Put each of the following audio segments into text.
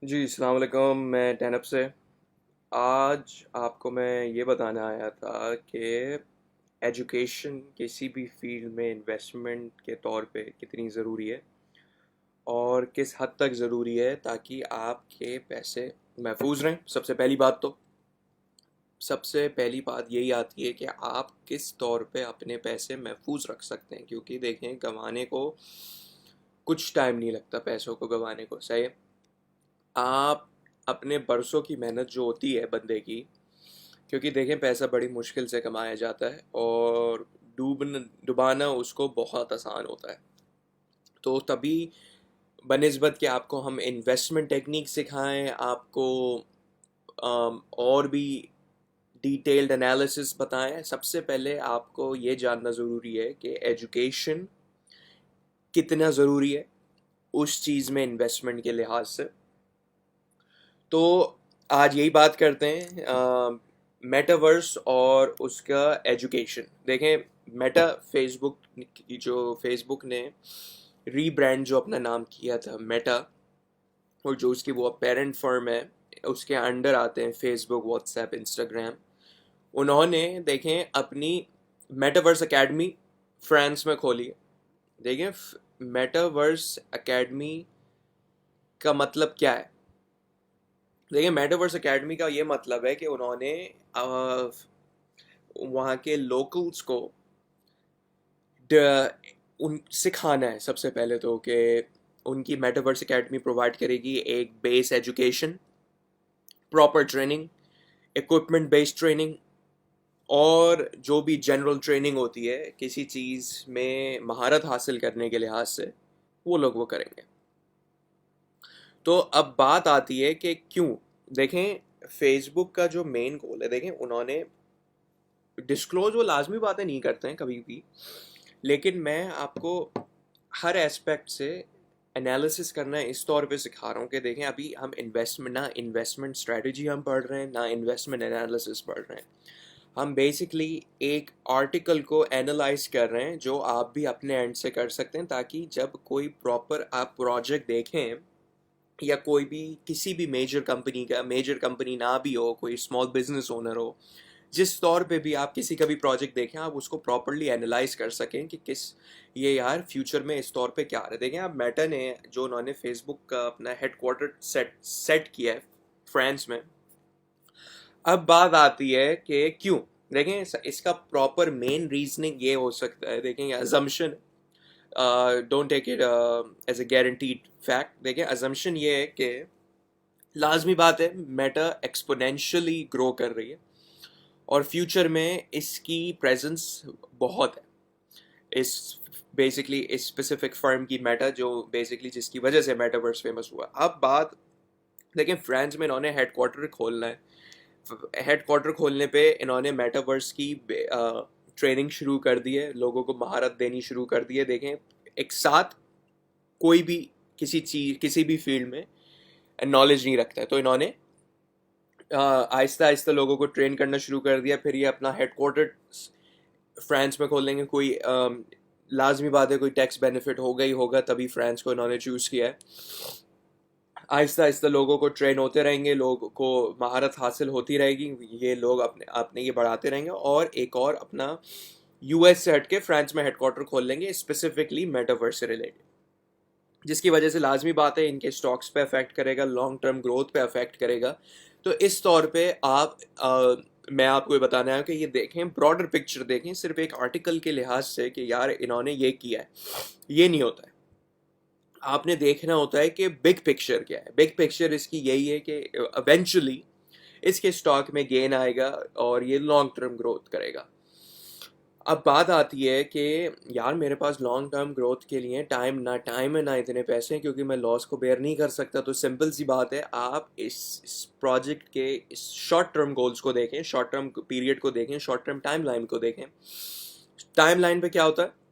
جی السلام علیکم، میں ٹینپ سے آج آپ کو میں یہ بتانا آیا تھا کہ ایجوکیشن کسی بھی فیلڈ میں انویسٹمنٹ کے طور پہ کتنی ضروری ہے اور کس حد تک ضروری ہے تاکہ آپ کے پیسے محفوظ رہیں. سب سے پہلی بات یہی آتی ہے کہ آپ کس طور پہ اپنے پیسے محفوظ رکھ سکتے ہیں، کیونکہ دیکھیں گنوانے کو کچھ ٹائم نہیں لگتا، پیسوں کو گنوانے کو. صحیح. آپ اپنے برسوں کی محنت جو ہوتی ہے بندے کی، کیونکہ دیکھیں پیسہ بڑی مشکل سے کمایا جاتا ہے اور ڈبانا اس کو بہت آسان ہوتا ہے. تو تبھی بنسبت کہ آپ کو ہم انویسٹمنٹ ٹیکنیک سکھائیں، آپ کو اور بھی ڈیٹیلڈ انالیسس بتائیں، سب سے پہلے آپ کو یہ جاننا ضروری ہے کہ ایجوکیشن کتنا ضروری ہے اس چیز میں انویسٹمنٹ کے لحاظ سے. تو آج یہی بات کرتے ہیں میٹاورس اور اس کا ایجوکیشن. دیکھیں میٹا فیس بک نے ری برانڈ جو اپنا نام کیا تھا میٹا، اور جو اس کی وہ پیرنٹ فرم ہے اس کے انڈر آتے ہیں فیس بک، واٹس ایپ، انسٹاگرام. انہوں نے دیکھیں اپنی میٹاورس اکیڈمی فرانس میں کھولی ہے. دیکھیں میٹاورس اکیڈمی کا مطلب کیا ہے. دیکھیں میٹاورس اکیڈمی کا یہ مطلب ہے کہ انہوں نے وہاں کے لوکلز کو سکھانا ہے. سب سے پہلے تو کہ ان کی میٹاورس اکیڈمی پرووائڈ کرے گی ایک base education, proper training, equipment based training, اور جو بھی جنرل ٹریننگ ہوتی ہے کسی چیز میں مہارت حاصل کرنے کے لحاظ سے، وہ لوگ وہ کریں گے. تو اب بات آتی ہے کہ کیوں. دیکھیں فیس بک کا جو مین گول ہے، دیکھیں انہوں نے ڈسکلوز وہ لازمی باتیں نہیں کرتے ہیں کبھی بھی، لیکن میں آپ کو ہر ایسپیکٹ سے انالیسس کرنا اس طور پہ سکھا رہا ہوں کہ دیکھیں ابھی ہم انویسٹمنٹ اسٹریٹجی ہم پڑھ رہے ہیں، نہ انویسٹمنٹ انالیسس پڑھ رہے ہیں. ہم بیسکلی ایک آرٹیکل کو اینالائز کر رہے ہیں جو آپ بھی اپنے اینڈ سے کر سکتے ہیں، تاکہ جب کوئی پراپر آپ پروجیکٹ دیکھیں یا کوئی بھی کسی بھی میجر کمپنی نہ بھی ہو، کوئی اسمال بزنس اونر ہو، جس طور پہ بھی آپ کسی کا بھی پروجیکٹ دیکھیں آپ اس کو پراپرلی اینالائز کر سکیں کہ یہ یار فیوچر میں اس طور پہ کیا آ رہا ہے. دیکھیں آپ میٹا نے جو انہوں نے فیس بک کا اپنا ہیڈ کوارٹر سیٹ کیا ہے فرانس میں. اب بات آتی ہے کہ کیوں. دیکھیں اس کا پراپر مین ریزننگ یہ ہو سکتا ہے، دیکھیں assumption, don't take it as a guaranteed fact. دیکھیں ازمپشن یہ ہے کہ لازمی بات ہے میٹا ایکسپونینشلی گرو کر رہی ہے اور فیوچر میں اس کی پریزنس بہت ہے. اس بیسکلی اس اسپیسیفک فرم کی میٹا، جو بیسکلی جس کی وجہ سے میٹاورس فیمس ہوا. اب بات دیکھیں فرانس میں انہوں نے ہیڈ کوارٹر کھولنا ہے. ہیڈ کوارٹر کھولنے پہ انہوں نے میٹاورس کی ٹریننگ شروع کر دی ہے، لوگوں کو مہارت دینی شروع کر دی ہے. دیکھیں ایک ساتھ کوئی بھی کسی بھی فیلڈ میں نالج نہیں رکھتا ہے، تو انہوں نے آہستہ آہستہ لوگوں کو ٹرین کرنا شروع کر دیا. پھر یہ اپنا ہیڈ کوارٹر فرانس میں کھول لیں گے. کوئی لازمی بات ہے کوئی ٹیکس بینیفٹ ہوگا ہی ہوگا، تبھی فرانس کو انہوں نے چوز کیا ہے. آہستہ آہستہ لوگوں کو ٹرین ہوتے رہیں گے، لوگوں کو مہارت حاصل ہوتی رہے گی، یہ لوگ اپنے یہ بڑھاتے رہیں گے اور ایک اور اپنا یو ایس سے ہٹ کے فرانس میں ہیڈ کوارٹر کھول لیں گے اسپیسیفکلی میٹاورس سے ریلیٹڈ، جس کی وجہ سے لازمی بات ہے ان کے سٹاکس پہ افیکٹ کرے گا، لانگ ٹرم گروتھ پہ افیکٹ کرے گا. تو اس طور پہ میں آپ کو یہ بتانا ہے کہ یہ دیکھیں براڈر پکچر دیکھیں، صرف ایک آرٹیکل کے لحاظ سے کہ یار انہوں نے یہ کیا ہے، یہ نہیں ہوتا ہے. آپ نے دیکھنا ہوتا ہے کہ بگ پکچر کیا ہے. بگ پکچر اس کی یہی ہے کہ ایونچولی اس کے سٹاک میں گین آئے گا اور یہ لانگ ٹرم گروتھ کرے گا. اب بات آتی ہے کہ یار میرے پاس لانگ ٹرم گروتھ کے لیے ٹائم ہے نہ اتنے پیسے ہیں، کیونکہ میں لاس کو بیئر نہیں کر سکتا. تو سمپل سی بات ہے، آپ اس پروجیکٹ کے اس شارٹ ٹرم گولز کو دیکھیں، شارٹ ٹرم پیریڈ کو دیکھیں، شارٹ ٹرم ٹائم لائن کو دیکھیں. ٹائم لائن پہ کیا ہوتا ہے،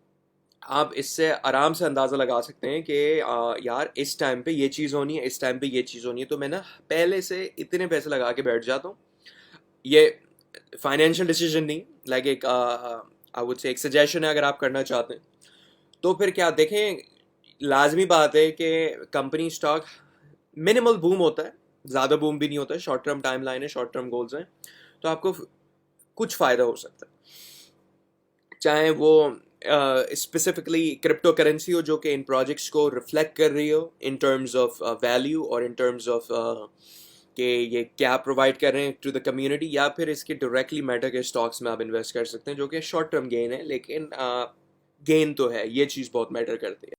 آپ اس سے آرام سے اندازہ لگا سکتے ہیں کہ یار اس ٹائم پہ یہ چیز ہونی ہے، اس ٹائم پہ یہ چیز ہونی ہے. تو میں نا پہلے سے اتنے پیسے لگا کے بیٹھ جاتا ہوں. یہ فائنینشیل ڈیسیجن نہیں، لائک ایک آئی وڈ سے ایک سجیشن ہے اگر آپ کرنا چاہتے ہیں. تو پھر کیا دیکھیں، لازمی بات ہے کہ کمپنی اسٹاک منیمل بوم ہوتا ہے, زیادہ بوم بھی نہیں ہوتا ہے, شارٹ ٹرم ٹائم لائن ہے, شارٹ ٹرم گولز ہیں, تو آپ کو کچھ فائدہ ہو سکتا ہے, چاہے وہ اسپیسیفکلی کرپٹو کرنسی ہو جو کہ ان پروجیکٹس کو ریفلیکٹ کر رہی ہو ان ٹرمز آف ویلیو اور ان ٹرمز آف کہ یہ کیا پرووائڈ کر رہے ہیں ٹو دا کمیونٹی, یا پھر اس کے ڈائریکٹلی میٹا کے اسٹاکس میں آپ انویسٹ کر سکتے ہیں جو کہ شارٹ ٹرم گین ہے, لیکن گین تو ہے, یہ چیز بہت میٹر کرتی ہے.